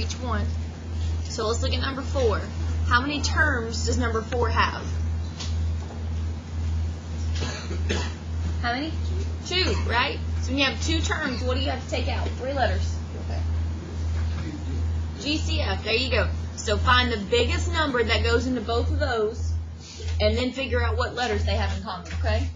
each one. So let's look at number 4. How many terms does number 4 have? How many? 2, right? So when you have 2 terms, what do you have to take out? 3 letters. Okay. GCF, there you go. So find the biggest number that goes into both of those, and then figure out what letters they have in common, okay?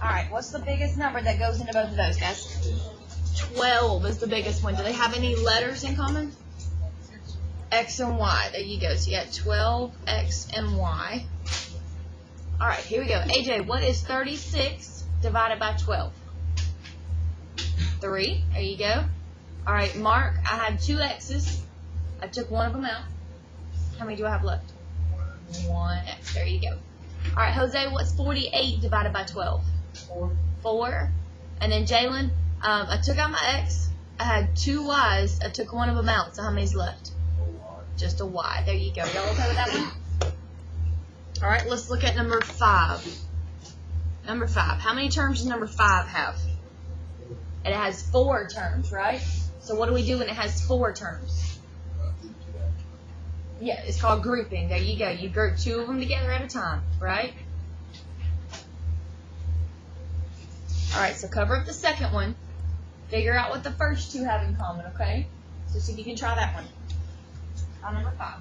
Alright, what's the biggest number that goes into both of those, guys? 12 is the biggest one. Do they have any letters in common? X and Y. There you go. So you got 12, X, and Y. Alright, here we go. AJ, what is 36 divided by 12? 3. There you go. Alright, Mark, I had 2 X's. I took one of them out. How many do I have left? 1 X. There you go. Alright, Jose, what's 48 divided by 12? 4. And then Jalen, I took out my X. I had 2 Y's. I took one of them out. So how many's left? Just a Y. There you go. Y'all okay with that one? Alright, let's look at number 5. Number 5. How many terms does number 5 have? It has 4 terms, right? So what do we do when it has 4 terms? Yeah, it's called grouping. There you go. You group 2 of them together at a time, right? Alright, so cover up the second one. Figure out what the first 2 have in common, okay? So see if you can try that one. On number 5.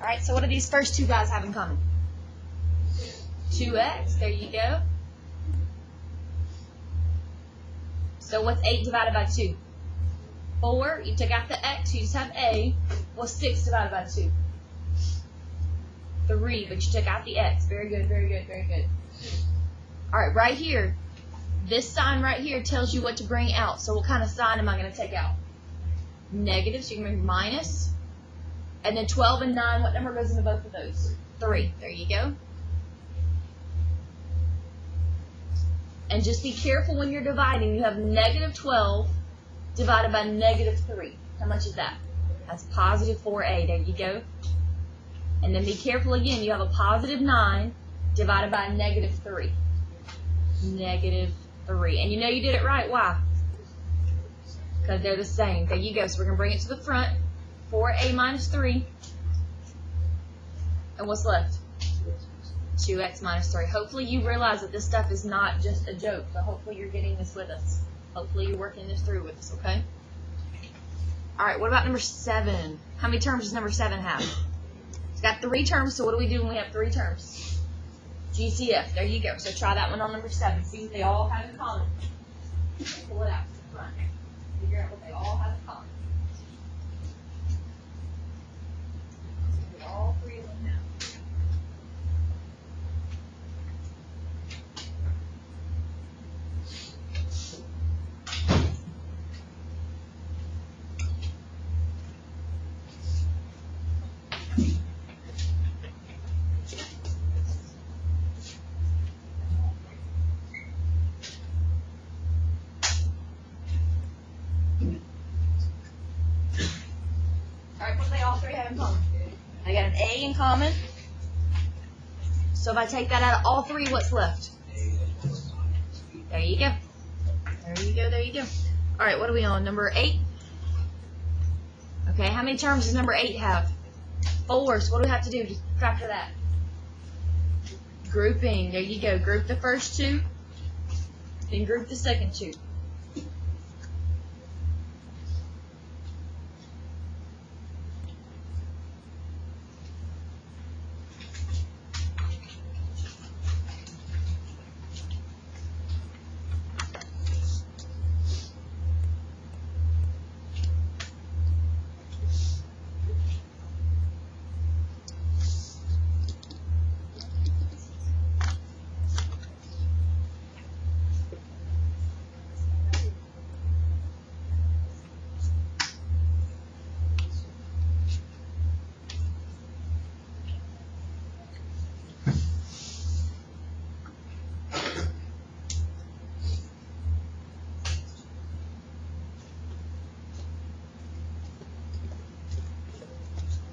Alright, so what do these first 2 guys have in common? 2x, there you go. So what's 8 divided by 2? 4, you took out the x, you just have a. What's 6 divided by 2? 3, but you took out the x. Very good, very good, very good. Alright, right here, this sign right here tells you what to bring out. So what kind of sign am I going to take out? Negative, so you can bring minus. And then 12 and 9, what number goes into both of those? 3. There you go. And just be careful when you're dividing. You have negative 12 divided by negative 3. How much is that? That's positive 4a. There you go. And then be careful again. You have a positive 9 divided by a negative 3. Negative 3. And you know you did it right. Why? Because they're the same. There you go. So we're going to bring it to the front. 4a minus 3. And what's left? 2x minus 3. Hopefully you realize that this stuff is not just a joke. So hopefully you're getting this with us. Hopefully you're working this through with us, okay? Alright, what about number 7? How many terms does number 7 have? It's got 3 terms, so what do we do when we have 3 terms? GCF. There you go. So try that one on number 7. See what they all have in common. Pull it out to the front. Figure out what they all have in common. All 3 of them now. Alright, what do they all three have in common? They got an A in common. So if I take that out of all three, what's left? There you go. There you go, there you go. Alright, what are we on? Number 8? Okay, how many terms does number 8 have? 4. So what do we have to do to factor that? Grouping. There you go. Group the first 2, then group the second 2.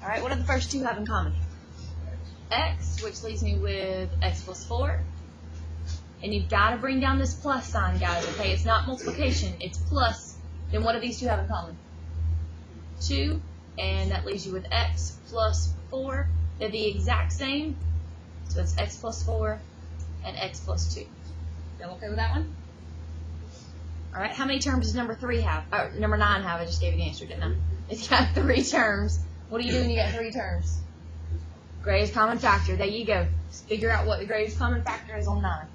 Alright, what do the first 2 have in common? X, which leaves me with x plus 4. And you've got to bring down this plus sign, guys, okay? It's not multiplication, it's plus. Then what do these 2 have in common? 2, and that leaves you with x plus 4. They're the exact same, so it's x plus 4 and x plus 2. Y'all okay with that one? Alright, how many terms does number 3 have? Or number 9 have? I just gave you the answer, didn't I? It's got 3 terms. What do you do when you got 3 terms? Greatest common factor. There you go. Just figure out what the greatest common factor is on 9.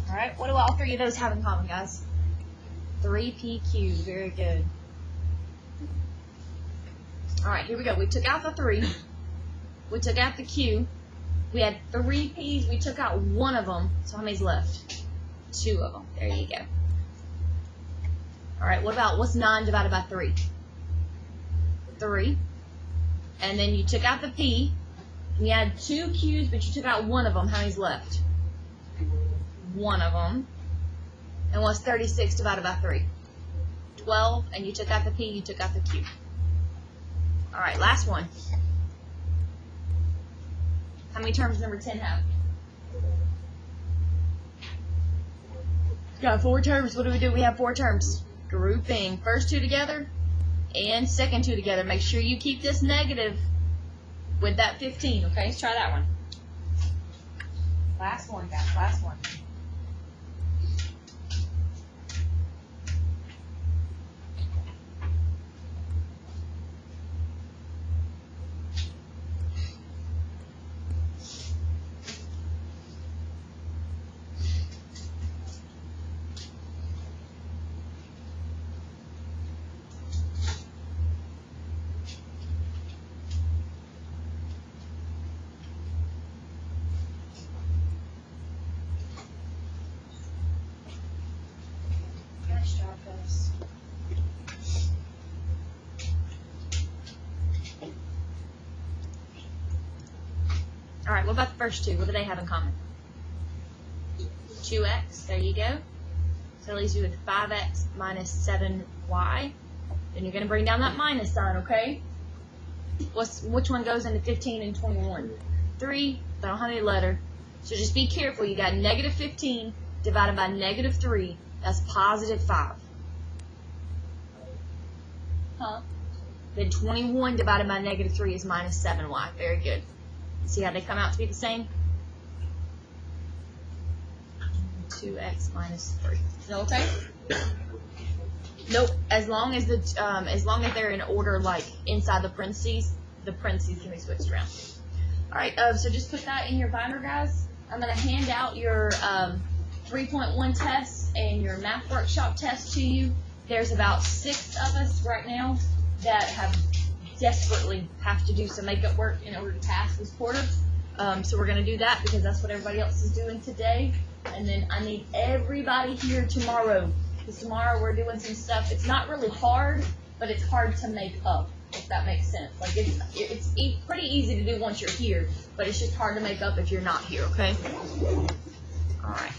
Alright, what do all 3 of those have in common, guys? 3PQ. Very good. Alright, here we go. We took out the 3. We took out the Q. We had 3 P's. We took out 1 of them. So how many's left? 2 of them. There you go. Alright, what's 9 divided by 3? 3. And then you took out the P. And you had 2 Q's, but you took out 1 of them. How many's left? 1 of them. And what's 36 divided by 3? 12. And you took out the P, you took out the Q. Alright, last one. How many terms does number 10 have? Got 4 terms. What do? We have 4 terms. Grouping. First 2 together and second 2 together. Make sure you keep this negative with that 15. Okay, let's try that one. Last one, guys. Last one. Alright, what about the first 2? What do they have in common? 2x, there you go. So it leaves you with 5x minus 7y. Then you're going to bring down that minus sign, okay? Which one goes into 15 and 21? 3, but I don't have any letter. So just be careful. You got negative 15 divided by negative 3. That's positive 5. Huh? Then 21 divided by negative 3 is minus 7y. Very good. See how they come out to be the same? 2x minus 3. Is that okay? Nope. As long as they're in order, like inside the parentheses can be switched around. All right. So just put that in your binder, guys. I'm gonna hand out your 3.1 tests and your math workshop test to you. There's about 6 of us right now that desperately have to do some makeup work in order to pass this quarter. So we're going to do that because that's what everybody else is doing today. And then I need everybody here tomorrow, because tomorrow we're doing some stuff. It's not really hard, but it's hard to make up, if that makes sense. Like it's pretty easy to do once you're here, but it's just hard to make up if you're not here, okay? All right.